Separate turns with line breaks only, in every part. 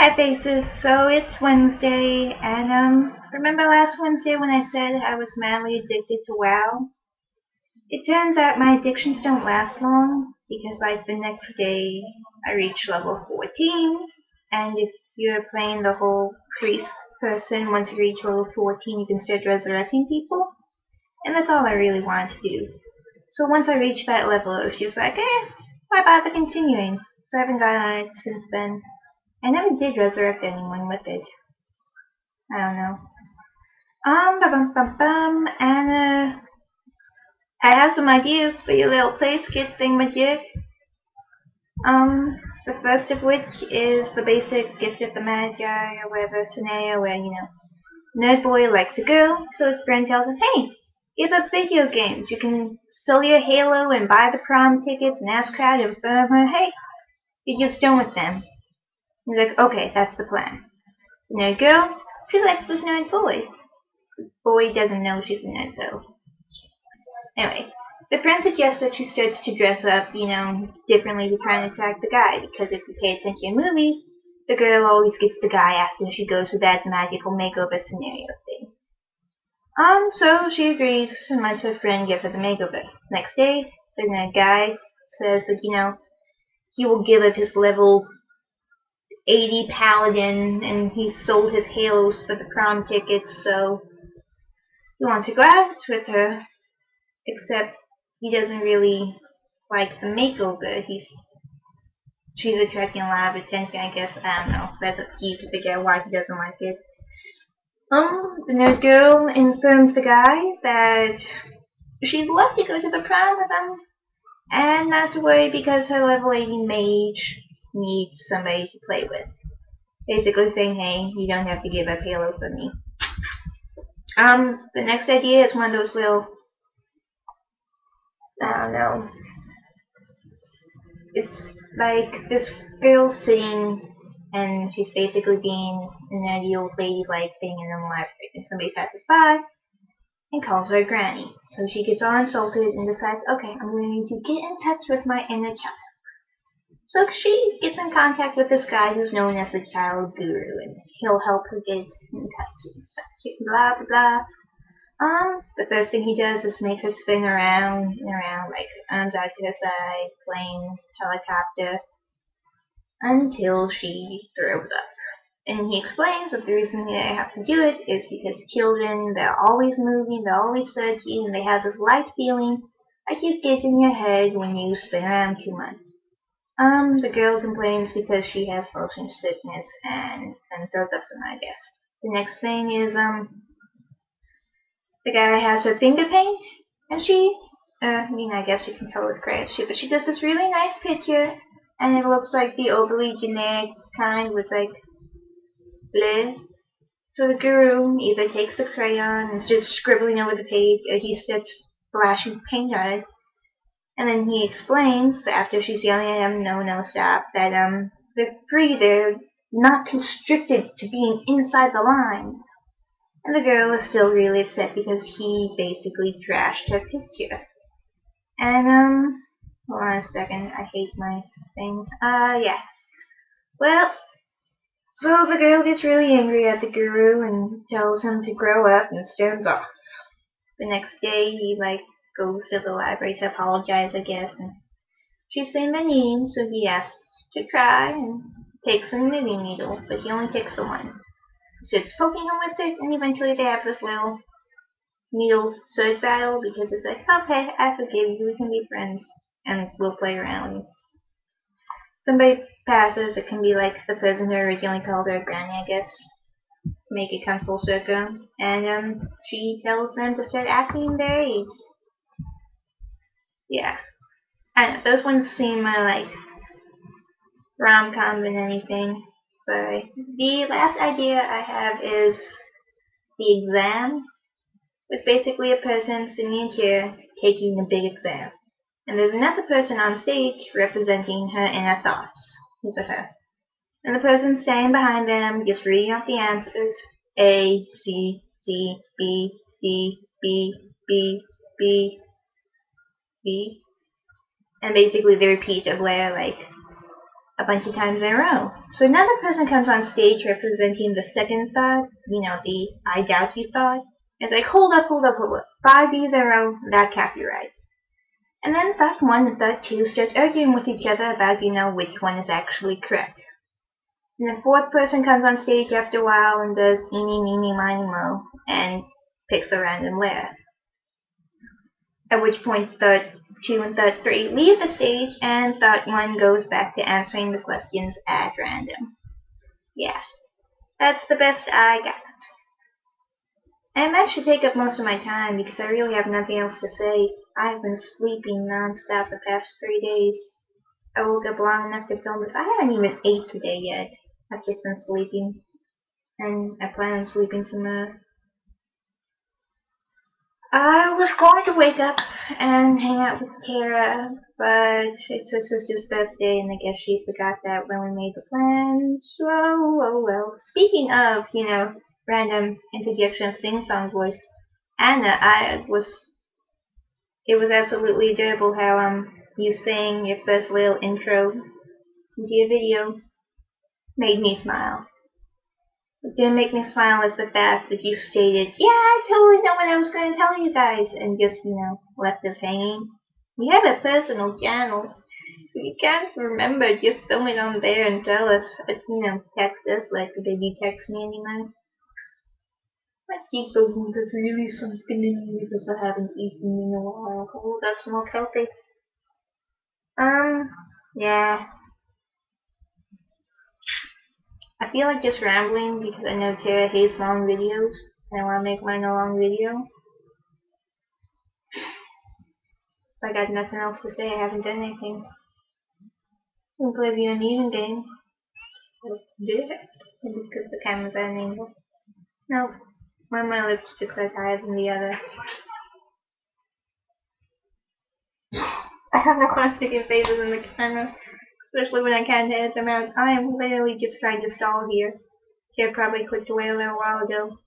Hi Faces, so it's Wednesday, and remember last Wednesday when I said I was madly addicted to WoW? It turns out my addictions don't last long, because like the next day I reach level 14, and if you're playing the whole priest person, once you reach level 14 you can start resurrecting people, and that's all I really wanted to do. So once I reached that level it was just like, why bother continuing? So I haven't gotten on it since then. I never did resurrect anyone with it. I don't know. And I have some ideas for your little play skit thingamajig. The first of which is the basic gift of the Magi or whatever scenario where, Nerd Boy likes a girl, so his friend tells him, hey, give up video games. You can sell your Halo and buy the prom tickets and ask her to inform her, hey, you're just done with them. He's like, okay, that's the plan. The nerd girl, she likes this nerd boy. Boy doesn't know she's a nerd though. Anyway, the friend suggests that she starts to dress up, differently to try and attract the guy, because if you pay attention in movies, the girl always gets the guy after she goes through that magical makeover scenario thing. So she agrees and lets her friend give her the makeover. Next day, the guy says that, he will give up his level 80 paladin and he sold his halos for the prom tickets, so he wants to go out with her, except he doesn't really like the makeover. She's attracting a lot of attention, I guess. I don't know. That's up to you to figure out why he doesn't like it. The nerd girl informs the guy that she'd love to go to the prom with him, and not to worry because her level 80 mage needs somebody to play with. Basically saying, hey, you don't have to give up Halo for me. The next idea is one of those little, I don't know, it's like this girl sitting and she's basically being an nerdy old lady like thing in the library, and somebody passes by and calls her granny. So she gets all insulted and decides, okay, I'm going to get in touch with my inner child. So she gets in contact with this guy who's known as the child guru, and he'll help her get in touch and such, blah blah blah. The first thing he does is make her spin around and around, like arms out to her side, plane, helicopter, until she throws up. And he explains that the reason they have to do it is because children, they're always moving, they're always searching, and they have this light feeling like you get in your head when you spin around too much. The girl complains because she has motion sickness and throws up some, I guess. The next thing is, the guy has her finger paint, and I guess you can color credit shit, but she does this really nice picture, and it looks like the overly generic kind with like bleh. So the guru either takes the crayon and is just scribbling over the page, or he starts splashing paint on it, and then he explains, after she's yelling at him, no, stop, that they're free, they're not constricted to being inside the lines. And the girl is still really upset because he basically trashed her picture. And, hold on a second, I hate my thing. Yeah. Well, so the girl gets really angry at the guru and tells him to grow up and storms off. The next day, he, goes to the library to apologize, I guess, and she's saying the name, so he asks to try and takes a knitting needle, but he only takes the one. So it's poking him with it, and eventually they have this little needle sword battle because it's like, okay, I forgive you, we can be friends, and we'll play around. Somebody passes, it can be like the person who originally called her granny, I guess, to make it come full circle, and she tells them to start acting their age. Yeah. I don't know, those ones seem more like rom-com than anything. Sorry. The last idea I have is the exam. It's basically a person sitting in a chair taking a big exam. And there's another person on stage representing her inner thoughts. These are her. And the person standing behind them just reading out the answers. A, C, C, B, D, B, B, B, B. And basically they repeat a layer like a bunch of times in a row. So another person comes on stage representing the second thought, the I doubt you thought. It's like, hold up. 5 B's in a row, not copyright. And then thought 1 and thought 2 start arguing with each other about, which one is actually correct. And the fourth person comes on stage after a while and does eeny, meeny, miny, mo, and picks a random laugh. At which point thought 2 and thought 3 leave the stage and thought 1 goes back to answering the questions at random. Yeah, that's the best I got. And that should take up most of my time because I really have nothing else to say. I've been sleeping non-stop the past 3 days. I woke up long enough to film this. I haven't even ate today yet. I've just been sleeping. And I plan on sleeping some more. I was going to wake up and hang out with Tara, but it's her sister's birthday and I guess she forgot that when we made the plan, so oh well. Speaking of, random interjection of sing-song voice, Anna, it was absolutely adorable how you sang your first little intro into your video. Made me smile. What didn't make me smile is the fact that you stated, yeah, I totally know what I was going to tell you guys, and just, left us hanging. You have a personal channel. If you can't remember, just film it on there and tell us, text us like the baby text me anymore. My cheekbones are really sunken in because I haven't eaten in a while. Oh, that's not healthy. Yeah. I feel like just rambling because I know Tara hates long videos and I want to make mine a long video. If I got nothing else to say, I haven't done anything. I'll play you an even game. Let's do it. Maybe it's because the camera's at an angle. Nope. One of my lipsticks is higher than the other. I have no fun sticking faces in the camera. Especially when I can't edit them out. I am literally just trying to stall here. Kid probably clicked away a little while ago.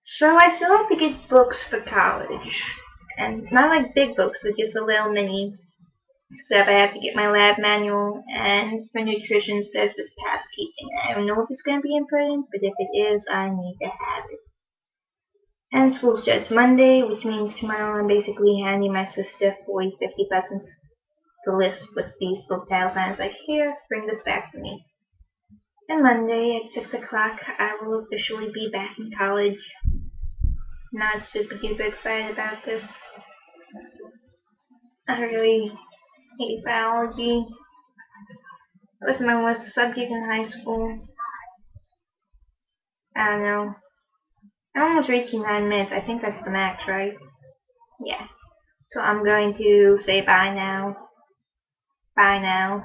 So I still have to get books for college. And not like big books, but just a little mini stuff. I have to get my lab manual, and for nutrition there's this passkey thing. I don't know if it's going to be important, but if it is, I need to have it. And school starts Monday, which means tomorrow I'm basically handing my sister 40, 50 bucks the list with these book titles, and I was like, here, bring this back to me. And Monday at 6 o'clock, I will officially be back in college. Not super duper excited about this. I really hate biology. It was my worst subject in high school. I don't know. I'm almost reaching 9 minutes. I think that's the max, right? Yeah. So I'm going to say bye now. Bye now.